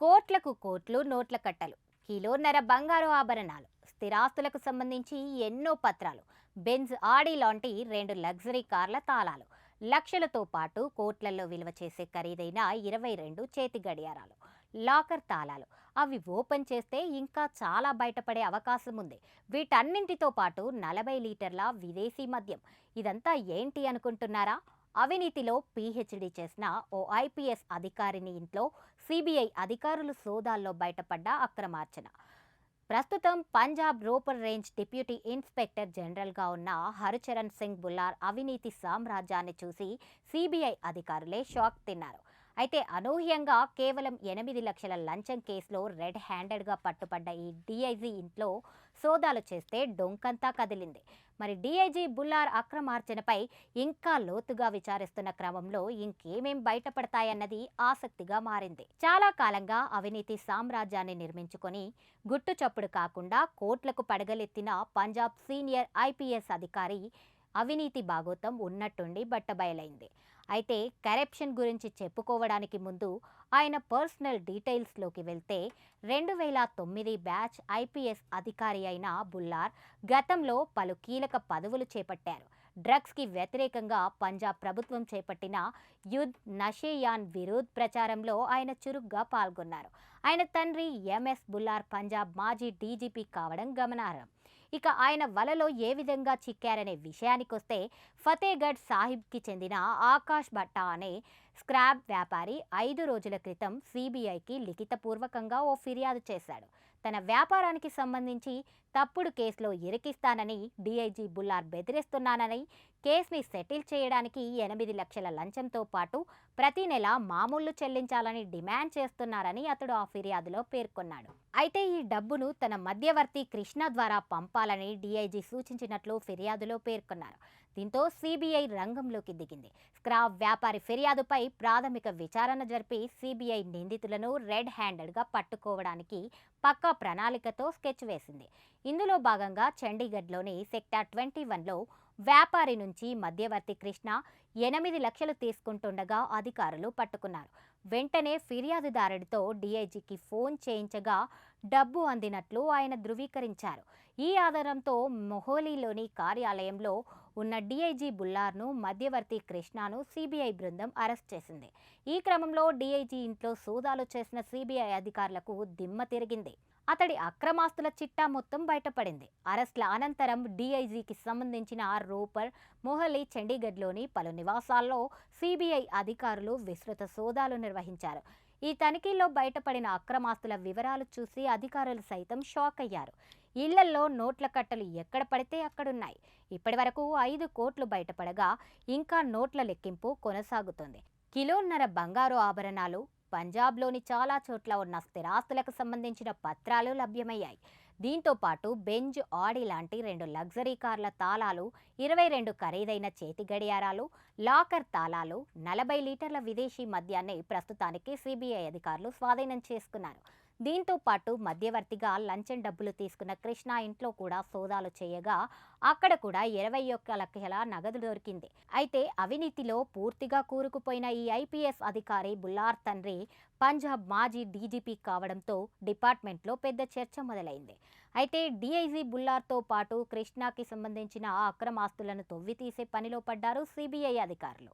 కోట్లకు కోట్లు నోట్ల కట్టలు, కిలోన్నర బంగారు ఆభరణాలు, స్థిరాస్తులకు సంబంధించి ఎన్నో పత్రాలు, బెంజ్ ఆడి లాంటి 2 లగ్జరీ కార్ల తాళాలు, లక్షలతో పాటు కోట్లలో విలువ చేసే ఖరీదైన 22 చేతి గడియారాలు, లాకర్ తాళాలు. అవి ఓపెన్ చేస్తే ఇంకా చాలా బయటపడే అవకాశం ఉంది. వీటన్నింటితో పాటు 40 లీటర్ల విదేశీ మద్యం. ఇదంతా ఏంటి అనుకుంటున్నారా? అవినీతిలో పీహెచ్డీ చేసిన ఓ ఐపీఎస్ అధికారిని ఇంట్లో సిబిఐ అధికారులు సోదాల్లో బయటపడ్డ అక్రమార్జన. ప్రస్తుతం Punjab Ropar range deputy inspector జనరల్గా ఉన్న హరిచరణ్ సింగ్ బుల్లార్ అవినీతి సామ్రాజ్యాన్ని చూసి సిబిఐ అధికారులే షాక్ తిన్నారు. అయితే అనూహ్యంగా కేవలం 8 లక్షల లంచం కేసులో రెడ్ హ్యాండెడ్గా పట్టుపడ్డ ఈ డీఐజీ ఇంట్లో సోదాలు చేస్తే డొంకంతా కదిలింది. మరి డీఐజీ బుల్లార్ అక్రమార్జనపై ఇంకా లోతుగా విచారిస్తున్న క్రమంలో ఇంకేమేం బయటపడతాయన్నది ఆసక్తిగా మారింది. చాలా కాలంగా అవినీతి సామ్రాజ్యాన్ని నిర్మించుకొని గుట్టు చప్పుడు కాకుండా కోట్లకు పడగలెత్తిన పంజాబ్ సీనియర్ ఐపీఎస్ అధికారి అవినీతి బాగోతం ఉన్నట్టుండి బట్టబయలైంది. అయితే కరప్షన్ గురించి చెప్పుకోవడానికి ముందు ఆయన పర్సనల్ డీటెయిల్స్లోకి వెళ్తే 2009 బ్యాచ్ ఐపీఎస్ అధికారి అయిన బుల్లార్ గతంలో పలు కీలక పదవులు చేపట్టారు. డ్రగ్స్కి వ్యతిరేకంగా పంజాబ్ ప్రభుత్వం చేపట్టిన యుద్ధ్ నషేయాన్ విరోధ్ ప్రచారంలో ఆయన చురుగ్గా పాల్గొన్నారు. ఆయన తండ్రి ఎంఎస్ బుల్లార్ పంజాబ్ మాజీ డీజీపీ కావడం గమనార్హం. ఇక ఆయన వలలో ఏ విధంగా చిక్కారనే విషయానికొస్తే ఫతేగఢ్ సాహిబ్కి చెందిన ఆకాష్ భట్టా అనే స్క్రాప్ వ్యాపారి 5 రోజుల క్రితం సిబిఐకి లిఖితపూర్వకంగా ఓ ఫిర్యాదు చేశాడు. తన వ్యాపారానికి సంబంధించి తప్పుడు కేసులో ఇరికిస్తానని డీఐజీ బుల్లార్ బెదిరిస్తున్నానని, కేసుని సెటిల్ చేయడానికి 8 లక్షల లంచంతో పాటు ప్రతి నెల మామూళ్లు చెల్లించాలని డిమాండ్ చేస్తున్నారని అతడు ఆ ఫిర్యాదులో పేర్కొన్నాడు. అయితే ఈ డబ్బును తన మధ్యవర్తి కృష్ణ ద్వారా పంపాలని డీఐజీ సూచించినట్లు ఫిర్యాదులో పేర్కొన్నారు. దీంతో సిబిఐ రంగంలోకి దిగింది. స్క్రాప్ వ్యాపారి ఫిర్యాదుపై ప్రాథమిక విచారణ జరిపి సిబిఐ నిందితులను రెడ్ హ్యాండెడ్గా పట్టుకోవడానికి పక్కా ప్రణాళికతో స్కెచ్ వేసింది. ఇందులో భాగంగా చండీగఢ్లోని సెక్టార్ 21లో వ్యాపారి నుంచి మధ్యవర్తి కృష్ణ 8 లక్షలు తీసుకుంటుండగా అధికారులు పట్టుకున్నారు. వెంటనే ఫిర్యాదుదారుడితో డీఐజీకి ఫోన్ చేయించగా డబ్బు అందినట్లు ఆయన ధృవీకరించారు. ఈ ఆధారంతో మొహోలీలోని కార్యాలయంలో ఉన్న డీఐజీ బుల్లార్ను, మధ్యవర్తి కృష్ణను సిబిఐ బృందం అరెస్ట్ చేసింది. ఈ క్రమంలో డీఐజీ ఇంట్లో సోదాలు చేసిన సిబిఐ అధికారులకు దిమ్మ తిరిగింది. అతడి అక్రమాస్తుల చిట్టా మొత్తం బయటపడింది. అరెస్ట్ల అనంతరం డీఐజీకి సంబంధించిన రోపర్, మొహాలీ, చండీగఢ్లోని పలు నివాసాల్లో సిబిఐ అధికారులు విస్తృత సోదాలు నిర్వహించారు. ఈ తనిఖీల్లో బయటపడిన అక్రమాస్తుల వివరాలు చూసి అధికారులు సైతం షాక్ అయ్యారు. ఇళ్లల్లో నోట్ల కట్టలు ఎక్కడ పడితే అక్కడున్నాయి. ఇప్పటి వరకు 5 కోట్లు బయటపడగా ఇంకా నోట్ల లెక్కింపు కొనసాగుతుంది. కిలోన్నర బంగారు ఆభరణాలు, పంజాబ్లోని చాలా చోట్ల ఉన్న స్థిరాస్తులకు సంబంధించిన పత్రాలు లభ్యమయ్యాయి. దీంతో పాటు బెంజ్ ఆడి లాంటి 2 లగ్జరీ కార్ల తాళాలు, 22 ఖరీదైన చేతి గడియారాలు, లాకర్ తాళాలు, 40 లీటర్ల విదేశీ మద్యాన్ని ప్రస్తుతానికి సిబిఐ అధికారులు స్వాధీనం చేసుకున్నారు. దీంతో పాటు మధ్యవర్తిగా లంచం డబ్బులు తీసుకున్న కృష్ణ ఇంట్లో కూడా సోదాలు చేయగా అక్కడ కూడా 21 లక్షల నగదు దొరికింది. అయితే అవినీతిలో పూర్తిగా కూరుకుపోయిన ఈ ఐపీఎస్ అధికారి బుల్లార్ తండ్రి పంజాబ్ మాజీ డీజీపీ కావడంతో డిపార్ట్మెంట్లో పెద్ద చర్చ మొదలైంది. అయితే డీఐజీ బుల్లార్తో పాటు కృష్ణకి సంబంధించిన అక్రమాస్తులను తొవ్వితీసే పనిలో పడ్డారు సిబిఐ అధికారులు.